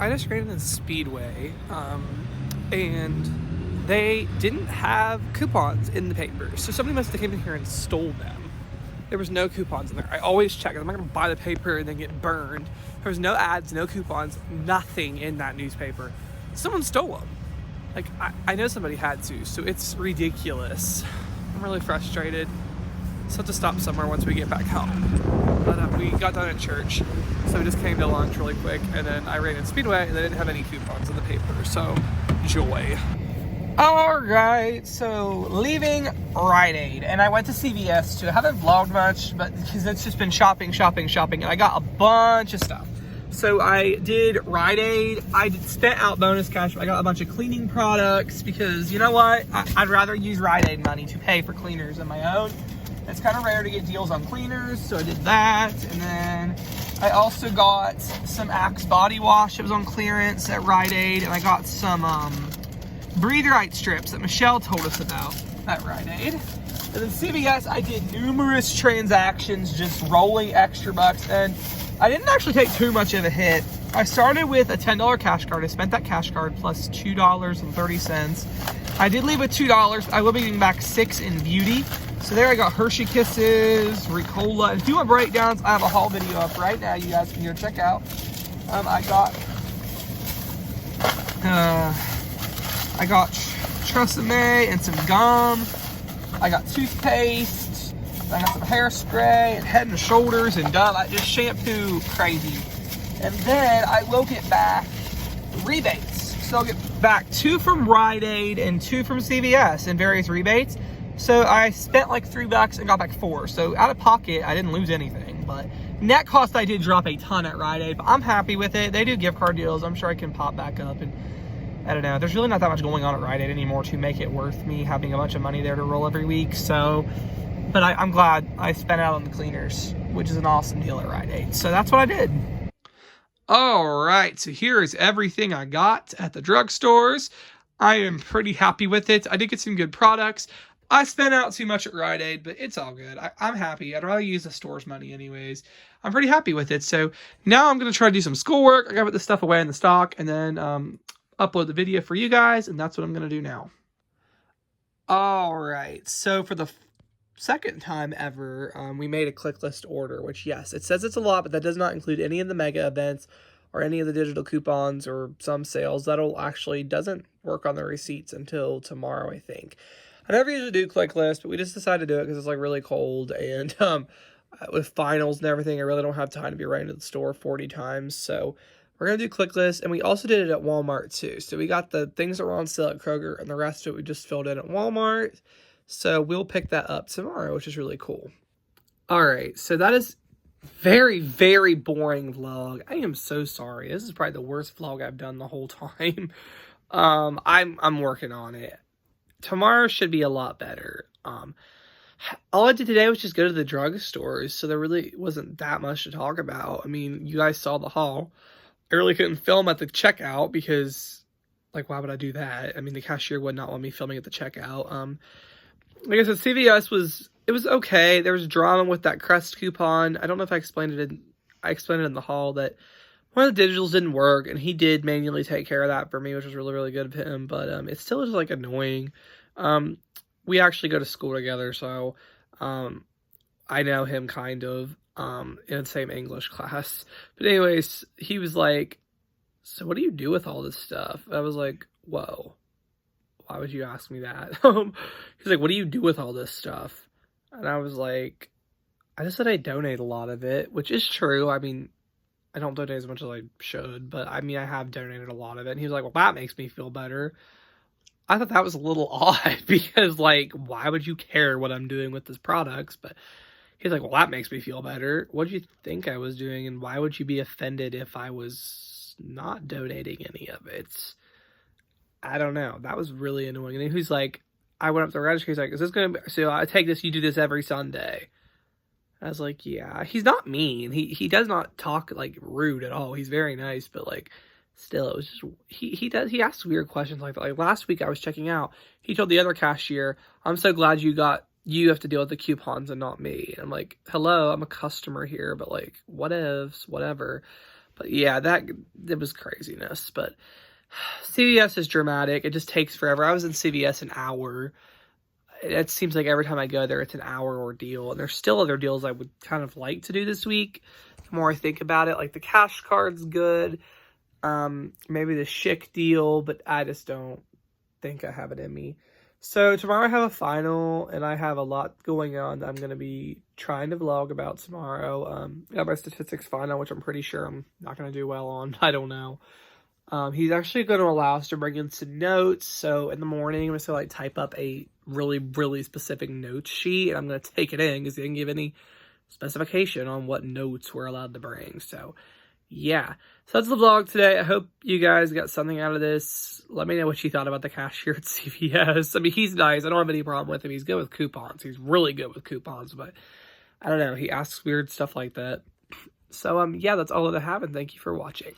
I just ran in Speedway, and they didn't have coupons in the paper. So somebody must have came in here and stole them. There was no coupons in there. I always check. I'm not going to buy the paper and then get burned. There was no ads, no coupons, nothing in that newspaper. Someone stole them. Like, I know somebody had to, so it's ridiculous. I'm really frustrated. So I have to stop somewhere once we get back home. But we got done at church, so we just came to lunch really quick, and then I ran in Speedway, and they didn't have any coupons in the paper, so joy. Alright, so leaving Rite Aid, and I went to CVS too. I haven't vlogged much, but because it's just been shopping, and I got a bunch of stuff. So I did Rite Aid. I spent out bonus cash. I got a bunch of cleaning products because, you know what? I'd rather use Rite Aid money to pay for cleaners than my own. It's kind of rare to get deals on cleaners, so I did that. And then I also got some Axe body wash. It was on clearance at Rite Aid. And I got some Breathe Right strips that Michelle told us about at Rite Aid. And then CVS, I did numerous transactions, just rolling extra bucks. And I didn't actually take too much of a hit. I started with a $10 cash card. I spent that cash card plus $2.30. I did leave with $2. I will be getting back $6 in beauty. So there I got Hershey Kisses, Ricola, and if you want breakdowns, I have a haul video up right now you guys can go check out. I got Tresemme and some gum. I got toothpaste. I got some hairspray and Head and Shoulders and Dove. I just shampoo crazy. And then I will get back rebates. So I'll get back 2 from Rite Aid and 2 from CVS in various rebates. So I spent like $3 and got back 4. So out of pocket, I didn't lose anything. But net cost, I did drop a ton at Rite Aid. But I'm happy with it. They do gift card deals. I'm sure I can pop back up. And I don't know. There's really not that much going on at Rite Aid anymore to make it worth me having a bunch of money there to roll every week. So, but I'm glad I spent out on the cleaners, which is an awesome deal at Rite Aid. So that's what I did. All right. So here is everything I got at the drugstores. I am pretty happy with it. I did get some good products. I spent out too much at Rite Aid, but it's all good. I'm happy. I'd rather use the store's money anyways. I'm pretty happy with it. So now I'm going to try to do some schoolwork. I got to put this stuff away in the stock and then upload the video for you guys. And that's what I'm going to do now. All right. So for the second time ever, we made a Clicklist order, which yes, it says it's a lot, but that does not include any of the mega events or any of the digital coupons or some sales. That'll actually doesn't work on the receipts until tomorrow, I think. I never usually do Clicklist, but we just decided to do it because it's like really cold, and with finals and everything, I really don't have time to be running to the store 40 times, so we're going to do Clicklist, and we also did it at Walmart too. So we got the things that were on sale at Kroger, and the rest of it we just filled in at Walmart, so we'll pick that up tomorrow, which is really cool. Alright, so that is very, very boring vlog. I am so sorry. This is probably the worst vlog I've done the whole time. I'm working on it. Tomorrow should be a lot better. All I did today was just go to the drugstores, so there really wasn't that much to talk about. I mean, you guys saw the haul. I really couldn't film at the checkout because, like, why would I do that? I mean, the cashier would not want me filming at the checkout. Like I said, CVS was okay. There was drama with that Crest coupon. I don't know if I explained it in the haul that one of the digitals didn't work, and he did manually take care of that for me, which was really, really good of him, but it's still just, like, annoying. We actually go to school together, so I know him kind of in the same English class. But anyways, he was like, so what do you do with all this stuff? I was like, whoa, why would you ask me that? He's like, what do you do with all this stuff? And I was like, I just said I donate a lot of it, which is true. I mean, I don't donate as much as I should, but I mean, I have donated a lot of it. And he was like, well, that makes me feel better. I thought that was a little odd because, like, why would you care what I'm doing with these products? But he's like, well, that makes me feel better. What do you think I was doing? And why would you be offended if I was not donating any of it? I don't know. That was really annoying. And then he's like, I went up to the register. He's like, is this going to be, so I take this, you do this every Sunday. I was like, yeah. He's not mean. He does not talk, like, rude at all. He's very nice, but, like, still, it was just, he asks weird questions like that. Like, last week I was checking out, he told the other cashier, I'm so glad you have to deal with the coupons and not me. And I'm like, hello, I'm a customer here, but, like, what ifs, whatever. But yeah, it was craziness. But CVS is dramatic. It just takes forever. I was in CVS an hour. It seems like every time I go there, it's an hour ordeal. And there's still other deals I would kind of like to do this week. The more I think about it, like the cash card's good. Maybe the Chic deal, but I just don't think I have it in me. So tomorrow I have a final, and I have a lot going on that I'm going to be trying to vlog about tomorrow. I got my statistics final, which I'm pretty sure I'm not going to do well on. I don't know. He's actually going to allow us to bring in some notes. So in the morning, I'm just going to type up a really, really specific note sheet, and I'm going to take it in because he didn't give any specification on what notes we're allowed to bring. So yeah, so that's the vlog today. I hope you guys got something out of this. Let me know what you thought about the cashier at CVS. I mean, he's nice. I don't have any problem with him. He's good with coupons. He's really good with coupons, but I don't know. He asks weird stuff like that. So, yeah, that's all that I have, and thank you for watching.